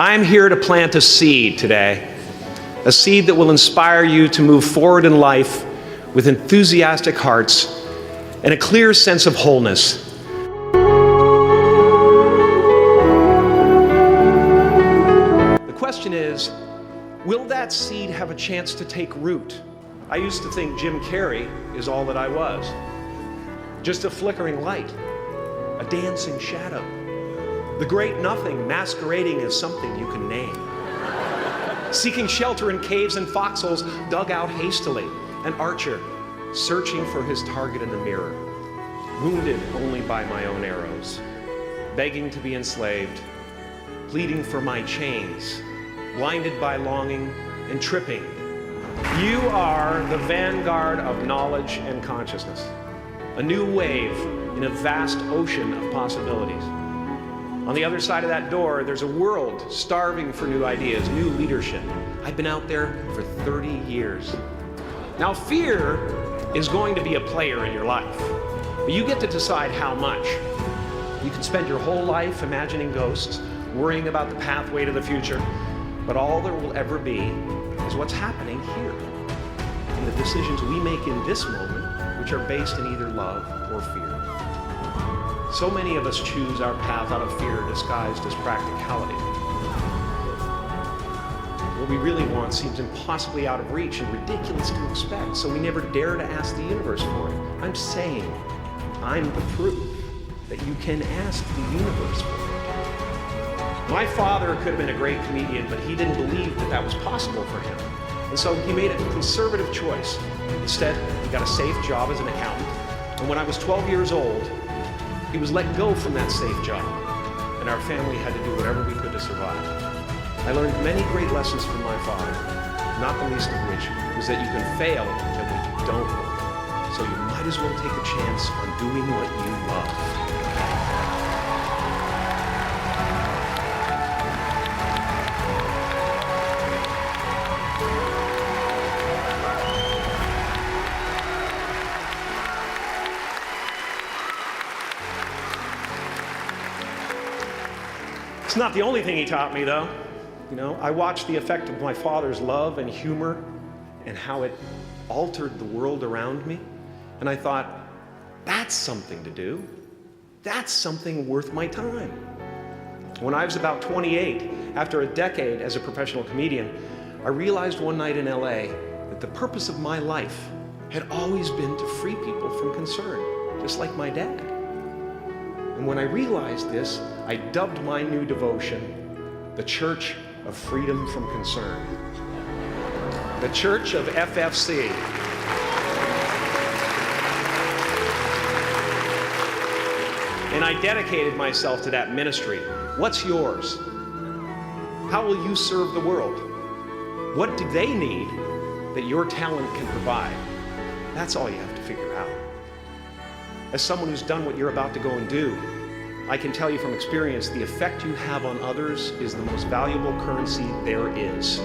I'm here to plant a seed today, a seed that will inspire you to move forward in life with enthusiastic hearts and a clear sense of wholeness. The question is, will that seed have a chance to take root? I used to think Jim Carrey is all that I was. Just a flickering light, a dancing shadow, the great nothing masquerading as something you can name. Seeking shelter in caves and foxholes dug out hastily, an archer searching for his target in the mirror, wounded only by my own arrows, begging to be enslaved, pleading for my chains, blinded by longing and tripping. You are the vanguard of knowledge and consciousness, a new wave in a vast ocean of possibilities. On the other side of that door, there's a world starving for new ideas, new leadership. I've been out there for 30 years. Now, fear is going to be a player in your life, but you get to decide how much. You can spend your whole life imagining ghosts, worrying about the pathway to the future, but all there will ever be is what's happening here, and the decisions we make in this moment, which are based in either love or fear. So many of us choose our path out of fear disguised as practicality. What we really want seems impossibly out of reach and ridiculous to expect, so we never dare to ask the universe for it. I'm saying I'm the proof that you can ask the universe for it. My father could have been a great comedian, but he didn't believe that that was possible for him. And so he made a conservative choice. Instead, he got a safe job as an accountant. And when I was 12 years old, he was let go from that safe job, and our family had to do whatever we could to survive. I learned many great lessons from my father, not the least of which was that you can fail at what you don't want. So you might as well take a chance on doing what you love. It's not the only thing he taught me, though. I watched the effect of my father's love and humor and how it altered the world around me. And I thought, that's something to do. That's something worth my time. When I was about 28, after a decade as a professional comedian, I realized one night in LA that the purpose of my life had always been to free people from concern, just like my dad. And when I realized this, I dubbed my new devotion the Church of Freedom from Concern. The Church of FFC. And I dedicated myself to that ministry. What's yours? How will you serve the world? What do they need that your talent can provide? That's all you have to figure out. As someone who's done what you're about to go and do, I can tell you from experience, the effect you have on others is the most valuable currency there is.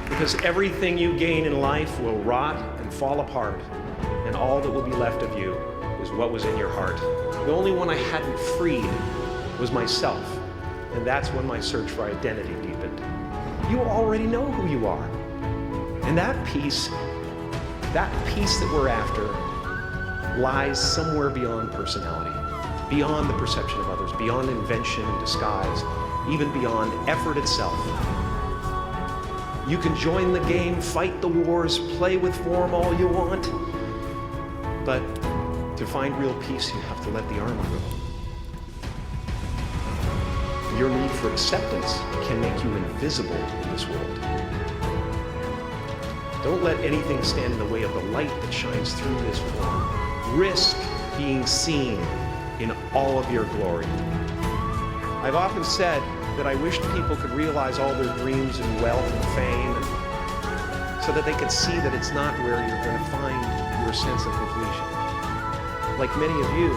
Because everything you gain in life will rot and fall apart, and all that will be left of you is what was in your heart. The only one I hadn't freed was myself. And that's when my search for identity deepened. You already know who you are. And that peace that we're after, lies somewhere beyond personality, beyond the perception of others, beyond invention and disguise, even beyond effort itself. You can join the game, fight the wars, play with form all you want, but to find real peace, you have to let the armor go. Your need for acceptance can make you invisible in this world. Don't let anything stand in the way of the light that shines through this form. Risk being seen in all of your glory. I've often said that I wished people could realize all their dreams and wealth and fame, so that they could see that it's not where you're going to find your sense of completion. Like many of you,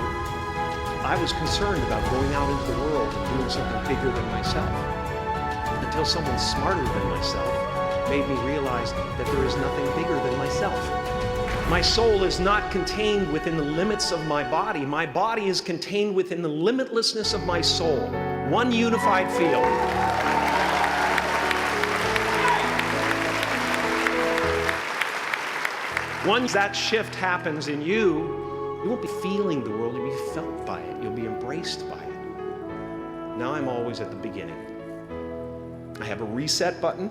I was concerned about going out into the world and doing something bigger than myself, until someone smarter than myself made me realize that there is nothing bigger than myself. My soul is not contained within the limits of my body. My body is contained within the limitlessness of my soul. One unified field. Once that shift happens in you, you won't be feeling the world, you'll be felt by it. You'll be embraced by it. Now I'm always at the beginning. I have a reset button,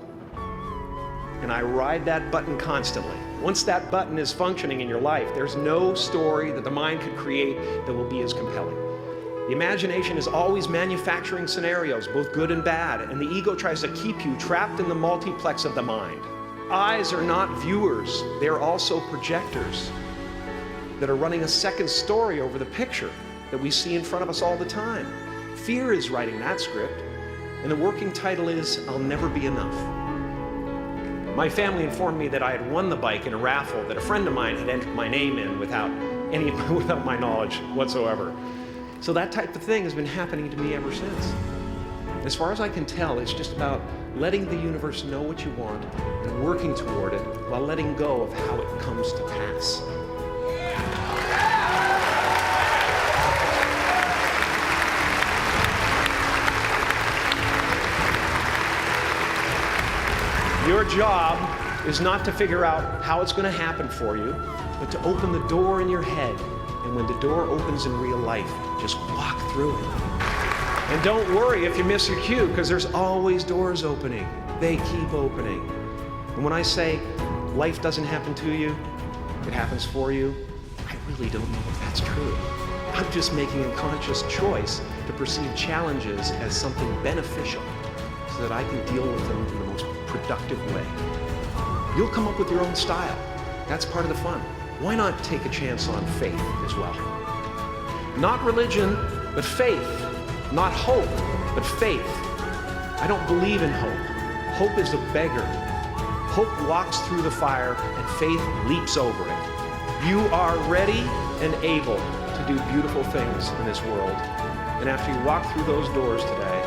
and I ride that button constantly. Once that button is functioning in your life, there's no story that the mind could create that will be as compelling. The imagination is always manufacturing scenarios, both good and bad, and the ego tries to keep you trapped in the multiplex of the mind. Eyes are not viewers, they're also projectors that are running a second story over the picture that we see in front of us all the time. Fear is writing that script, and the working title is, I'll Never Be Enough. My family informed me that I had won the bike in a raffle that a friend of mine had entered my name in without my knowledge whatsoever. So that type of thing has been happening to me ever since. As far as I can tell, it's just about letting the universe know what you want and working toward it while letting go of how it comes to pass. Your job is not to figure out how it's going to happen for you, but to open the door in your head. And when the door opens in real life, just walk through it. And don't worry if you miss your cue, because there's always doors opening. They keep opening. And when I say life doesn't happen to you, it happens for you, I really don't know if that's true. I'm just making a conscious choice to perceive challenges as something beneficial so that I can deal with them in the most productive way. You'll come up with your own style. That's part of the fun. Why not take a chance on faith as well? Not religion, but faith. Not hope, but faith. I don't believe in hope. Hope is a beggar. Hope walks through the fire and faith leaps over it. You are ready and able to do beautiful things in this world. And after you walk through those doors today,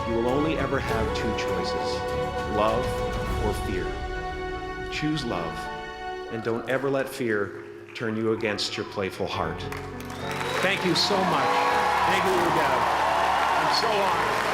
you will only ever have two choices, love or fear. Choose love, and don't ever let fear turn you against your playful heart. Thank you so much. Thank you, Deb. I'm so honored.